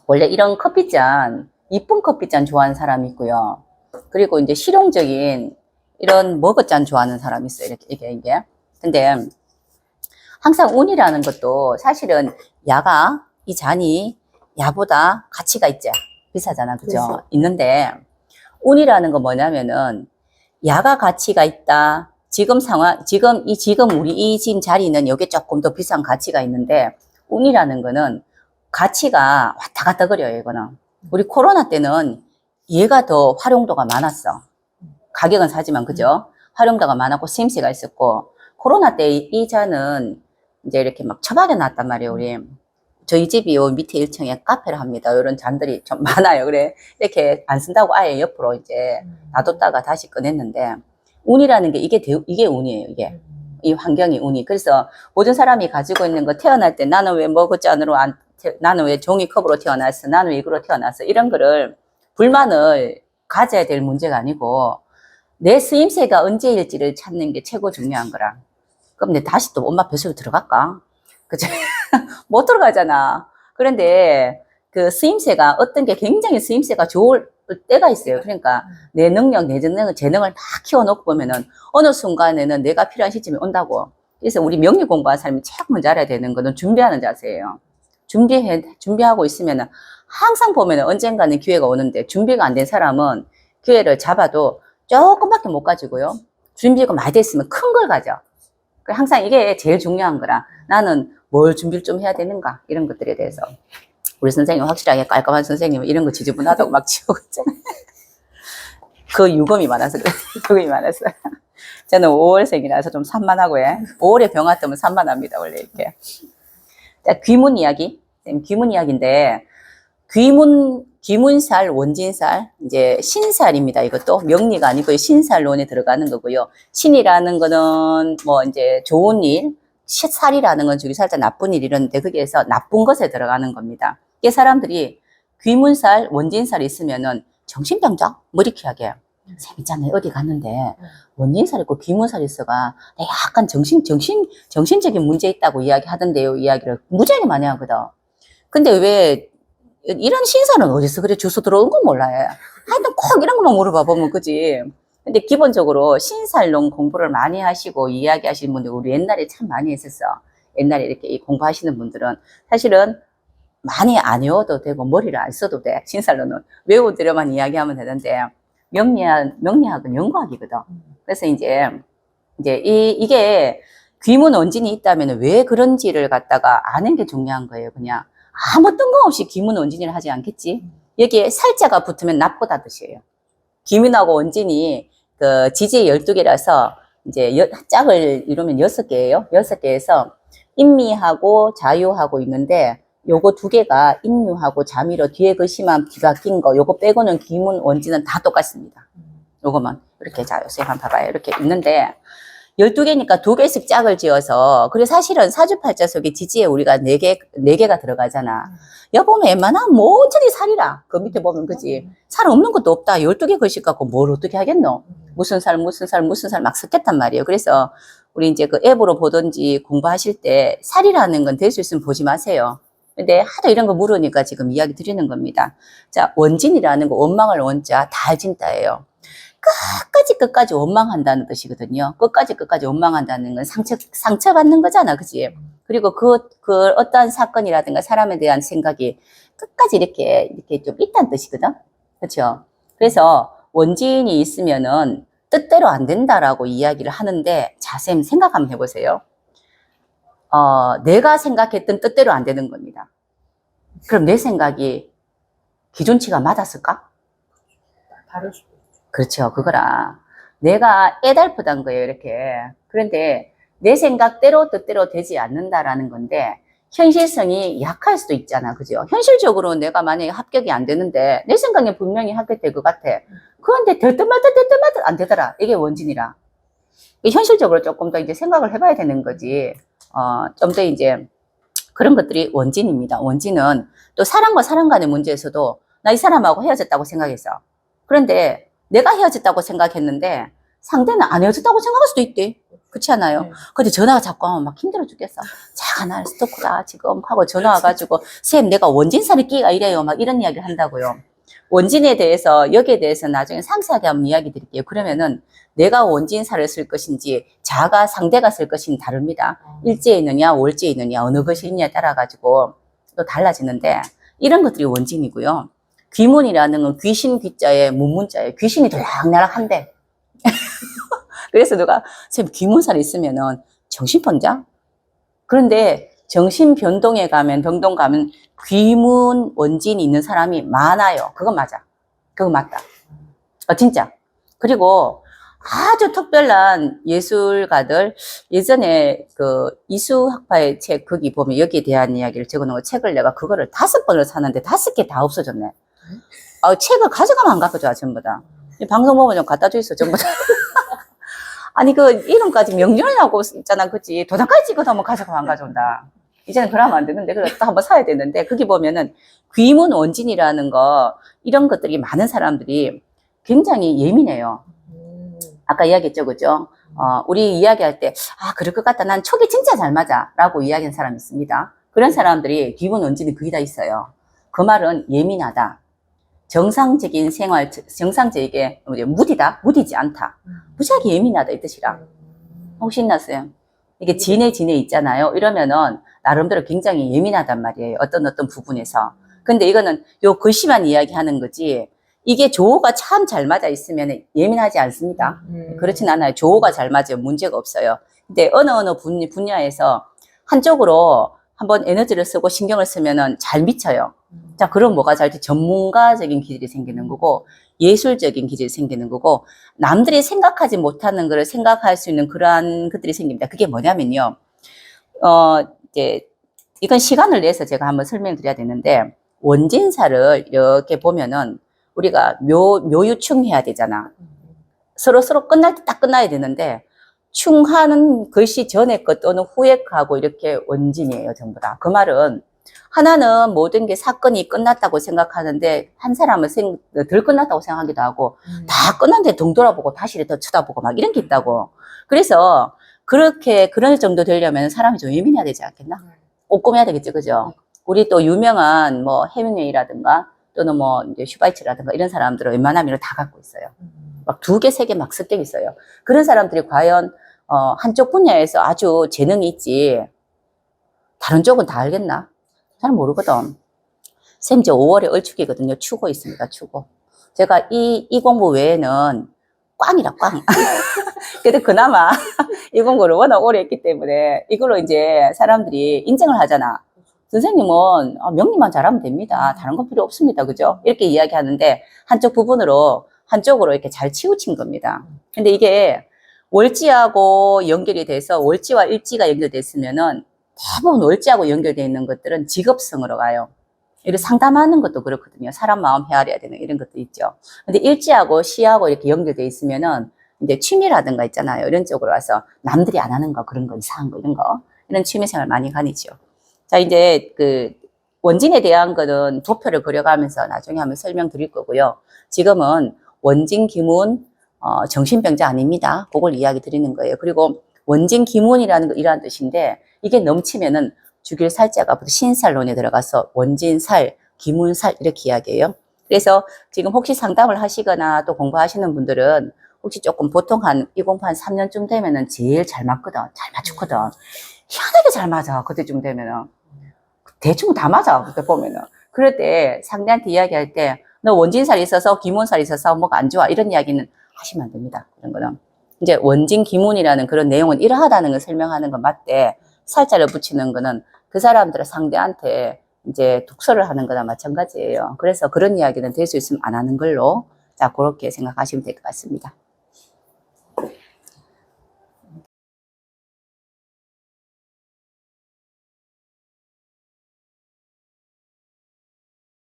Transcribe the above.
원래 이런 커피잔, 이쁜 커피잔 좋아하는 사람이 있고요. 그리고 이제 실용적인 이런 머그잔 좋아하는 사람이 있어요. 이게. 근데 항상 운이라는 것도 사실은 야가, 이 잔이 야보다 가치가 있죠. 비싸잖아. 그죠? 그렇죠. 있는데, 운이라는 건 뭐냐면은, 야가 가치가 있다. 지금 상황, 지금 우리 이 지금 자리는 여기 조금 더 비싼 가치가 있는데, 운이라는 거는 가치가 왔다 갔다 그래요, 이거는. 우리 코로나 때는 얘가 더 활용도가 많았어. 가격은 사지만, 그죠? 활용도가 많았고, 쓰임새가 있었고, 코로나 때 이 잔은 이제 이렇게 막 처박여 놨단 말이에요, 우리. 저희 집이 요 밑에 1층에 카페를 합니다. 이런 잔들이 좀 많아요. 그래. 이렇게 안 쓴다고 아예 옆으로 이제 놔뒀다가 다시 꺼냈는데, 운이라는 게 이게 운이에요, 이게. 이 환경이 운이. 그래서 모든 사람이 가지고 있는 거 태어날 때 나는 왜 머그잔으로 나는 왜 종이컵으로 태어났어? 나는 왜 이거로 태어났어? 이런 거를 불만을 가져야 될 문제가 아니고, 내 쓰임새가 언제일지를 찾는 게 최고 중요한 거라. 그럼 내 다시 또 엄마 뱃속에 들어갈까? 그치? 못 들어가잖아. 그런데 그 쓰임새가 어떤 게 굉장히 쓰임새가 좋을 때가 있어요. 그러니까 내 능력, 내 재능을 다 키워놓고 보면은 어느 순간에는 내가 필요한 시점이 온다고. 그래서 우리 명리 공부하는 사람이 제일 먼저 알아야 되는 거는 준비하는 자세예요. 준비하고 있으면은 항상 보면은 언젠가는 기회가 오는데 준비가 안 된 사람은 기회를 잡아도 조금밖에 못 가지고요. 준비가 많이 됐으면 큰 걸 가져. 항상 이게 제일 중요한 거라. 나는 뭘 준비를 좀 해야 되는가 이런 것들에 대해서 우리 선생님 확실하게 깔끔한 선생님은 이런 거 지저분하다고 막 치우고 있잖아요. 그 유금이 많아서 그래. 유금이 많아서 저는 5월생이라서 좀 산만하고 해. 5월에 병 왔다면 산만합니다 원래 이렇게. 자, 귀문 이야기. 귀문 이야기인데 귀문살, 원진살, 이제 신살입니다. 이것도 명리가 아니고 신살론에 들어가는 거고요. 신이라는 거는 뭐 이제 좋은 일, 살이라는 건 저기 살짝 나쁜 일 이런데 거기에서 나쁜 것에 들어가는 겁니다. 이게 사람들이 귀문살, 원진살 있으면은 정신병자? 머리키하게. 쌤 있잖아요. 어디 갔는데 원진살 있고 귀문살 있어가 약간 정신적인 문제 있다고 이야기하던데요. 이야기를 무지하게 많이 하거든. 근데 왜 이런 신사는 어디서 그래 주소 들어온 건 몰라요. 하여튼 꼭 이런 것만 물어봐 보면 그지. 근데 기본적으로 신살론 공부를 많이 하시고 이야기하시는 분들 우리 옛날에 참 많이 했었어. 옛날에 이렇게 공부하시는 분들은 사실은 많이 안 외워도 되고 머리를 안 써도 돼. 신살론은 외우드려만 이야기하면 되는데 명리학은 연구학이거든. 그래서 이게 귀문 원진이 있다면 왜 그런지를 갖다가 아는 게 중요한 거예요. 그냥 아무 뜬금없이 귀문 원진을 하지 않겠지. 여기에 살자가 붙으면 납보다 뜻이에요. 귀문하고 원진이 그 지지의 12개라서 이제 짝을 이루면 6개예요. 6개에서 인미하고 자유하고 있는데 요거 2개가 인유하고 자미로 뒤에 글씨만 뒤바뀐 거 요거 빼고는 귀문 원진은 다 똑같습니다. 요거만 이렇게 자 요새 한번 봐봐요. 이렇게 있는데 12개니까 2개씩 짝을 지어서, 그리고 사실은 사주팔자 속에 지지에 우리가 4개가 들어가잖아. 여보면 웬만하면 온전히 살이라. 그 밑에 보면, 그지? 살 없는 것도 없다. 12개 글씨 갖고 뭘 어떻게 하겠노? 무슨 살 막 섞였단 말이에요. 그래서 우리 이제 그 앱으로 보든지 공부하실 때 살이라는 건 될 수 있으면 보지 마세요. 근데 하도 이런 거 물으니까 지금 이야기 드리는 겁니다. 자, 원진이라는 거, 원망을 원자, 달진자예요. 끝까지 원망한다는 뜻이거든요. 끝까지 원망한다는 건 상처받는 거잖아. 그지? 그리고 그 어떠한 사건이라든가 사람에 대한 생각이 끝까지 이렇게 좀 있다는 뜻이거든. 그렇죠? 그래서 원진이 있으면은 뜻대로 안 된다라고 이야기를 하는데, 자, 쌤 생각 한번 해보세요. 내가 생각했던 뜻대로 안 되는 겁니다. 그럼 내 생각이 기준치가 맞았을까? 다를 수도 있죠. 그렇죠. 그거라. 내가 애달프단 거예요, 이렇게. 그런데 내 생각대로 뜻대로 되지 않는다라는 건데, 현실성이 약할 수도 있잖아. 그죠? 현실적으로 내가 만약에 합격이 안 되는데, 내 생각에 분명히 합격될 것 같아. 그런데 될 듯 말듯 안 되더라. 이게 원진이라. 현실적으로 조금 더 이제 생각을 해봐야 되는 거지. 좀 더 이제 그런 것들이 원진입니다. 원진은 또 사람과 사람 간의 문제에서도 나 이 사람하고 헤어졌다고 생각했어. 그런데 내가 헤어졌다고 생각했는데 상대는 안 헤어졌다고 생각할 수도 있대. 그렇지 않아요? 네. 근데 전화가 자꾸 하면 막 힘들어 죽겠어. 자가 나를 스토커다 지금 하고 전화 와가지고 쌤 내가 원진살이 끼가 이래요. 막 이런 이야기를 한다고요. 원진에 대해서 여기에 대해서 나중에 상세하게 한번 이야기 드릴게요. 그러면은 내가 원진살을 쓸 것인지 자가 상대가 쓸 것인지 다릅니다. 일제에 있느냐 월제에 있느냐 어느 것이 있느냐에 따라 가지고 또 달라지는데 이런 것들이 원진이고요. 귀문이라는 건 귀신 귀자에 문문자에 귀신이 들락날락한데 그래서 누가 선생님 귀문살이 있으면은 정신병자? 그런데 정신변동에 가면 병동 가면 귀문 원진이 있는 사람이 많아요. 그건 맞아. 그건 맞다. 진짜. 그리고 아주 특별한 예술가들 예전에 그 이수학파의 책 거기 보면 여기에 대한 이야기를 적어놓은 거 책을 내가 그거를 5번을 샀는데 5개 다 없어졌네. 책을 가져가면 안 갖고 줘 전부 다. 방송 보면 좀 갖다 줘 있어 전부 다. 아니 그 이름까지 명령이 나오고 있잖아, 그치? 도장까지 찍어서 한번 가져가면 안 가져온다. 이제는 그러면 안 되는데 그래서 또 한번 사야 되는데 거기 보면은 귀문 원진이라는 거 이런 것들이 많은 사람들이 굉장히 예민해요. 아까 이야기했죠, 그죠? 우리 이야기할 때 그럴 것 같다. 난 촉이 진짜 잘 맞아 라고 이야기하는 사람이 있습니다. 그런 사람들이 귀문 원진이 거의 다 있어요. 그 말은 예민하다. 정상적인 생활, 정상적이게 무디다, 무디지 않다. 무지하게 예민하다 이 뜻이라. 혹시 났어요? 이게 진해 있잖아요. 이러면은 나름대로 굉장히 예민하단 말이에요. 어떤 부분에서. 근데 이거는 요 글씨만 이야기하는 거지. 이게 조호가 참 잘 맞아 있으면 예민하지 않습니다. 그렇진 않아요. 조호가 잘 맞아요. 문제가 없어요. 근데 어느 분야에서 한쪽으로 한번 에너지를 쓰고 신경을 쓰면은 잘 미쳐요. 자, 그럼 뭐가 잘지? 전문가적인 기질이 생기는 거고, 예술적인 기질이 생기는 거고, 남들이 생각하지 못하는 것을 생각할 수 있는 그러한 것들이 생깁니다. 그게 뭐냐면요. 이제, 이건 시간을 내서 제가 한번 설명드려야 되는데, 원진사를 이렇게 보면은, 우리가 묘유충해야 되잖아. 서로 끝날 때 딱 끝나야 되는데, 충하는 글씨 전에 것 또는 후에 거하고 이렇게 원진이에요, 전부 다. 그 말은, 하나는 모든 게 사건이 끝났다고 생각하는데 한 사람은 덜 끝났다고 생각하기도 하고 다 끝났는데 등 돌아보고 다시 더 쳐다보고 막 이런 게 있다고. 그래서 그런 정도 되려면 사람이 좀 예민해야 되지 않겠나? 꼼꼼해야 되겠죠, 그죠? 우리 또 유명한 뭐 해밍웨이라든가 또는 뭐 이제 슈바이처라든가 이런 사람들은 웬만하면 다 갖고 있어요. 막 2개, 3개 막 습득 있어요. 그런 사람들이 과연 한쪽 분야에서 아주 재능이 있지 다른 쪽은 다 알겠나? 잘 모르거든. 쌤, 이제 5월에 얼축이거든요. 추고 있습니다, 추고. 제가 이 공부 외에는 꽝이라, 꽝. 근데 그나마 이 공부를 워낙 오래 했기 때문에 이걸로 이제 사람들이 인정을 하잖아. 선생님은 명리만 잘하면 됩니다. 다른 건 필요 없습니다. 그죠? 이렇게 이야기하는데 한쪽으로 이렇게 잘 치우친 겁니다. 근데 이게 월지하고 연결이 돼서 월지와 일지가 연결됐으면은 대부분 월지하고 연결되어 있는 것들은 직업성으로 가요. 이렇게 상담하는 것도 그렇거든요. 사람 마음 헤아려야 되는 이런 것도 있죠. 근데 일지하고 시하고 이렇게 연결되어 있으면은 이제 취미라든가 있잖아요. 이런 쪽으로 와서 남들이 안 하는 거, 그런 거, 이상한 거, 이런 취미생활 많이 가니죠. 자, 이제 그 원진에 대한 거는 도표를 그려가면서 나중에 한번 설명드릴 거고요. 지금은 원진, 기문, 정신병자 아닙니다. 그걸 이야기 드리는 거예요. 그리고 원진, 기문이라는 거 이란 뜻인데 이게 넘치면은 주길 살자가 신살론에 들어가서 원진살, 기문살 이렇게 이야기해요. 그래서 지금 혹시 상담을 하시거나 또 공부하시는 분들은 혹시 조금 보통 이 공부 한 3년쯤 되면은 제일 잘 맞거든. 잘 맞추거든. 희한하게 잘 맞아. 그때쯤 되면은. 대충 다 맞아. 그때 보면은. 그럴 때 상대한테 이야기할 때 너 원진살이 있어서 기문살이 있어서 뭐가 안 좋아. 이런 이야기는 하시면 안 됩니다. 그런 거는. 이제 원진, 기문이라는 그런 내용은 이러하다는 걸 설명하는 건 맞대. 살자를 붙이는 거는 그 사람들의 상대한테 이제 독서를 하는 거나 마찬가지예요. 그래서 그런 이야기는 될 수 있으면 안 하는 걸로. 자, 그렇게 생각하시면 될 것 같습니다.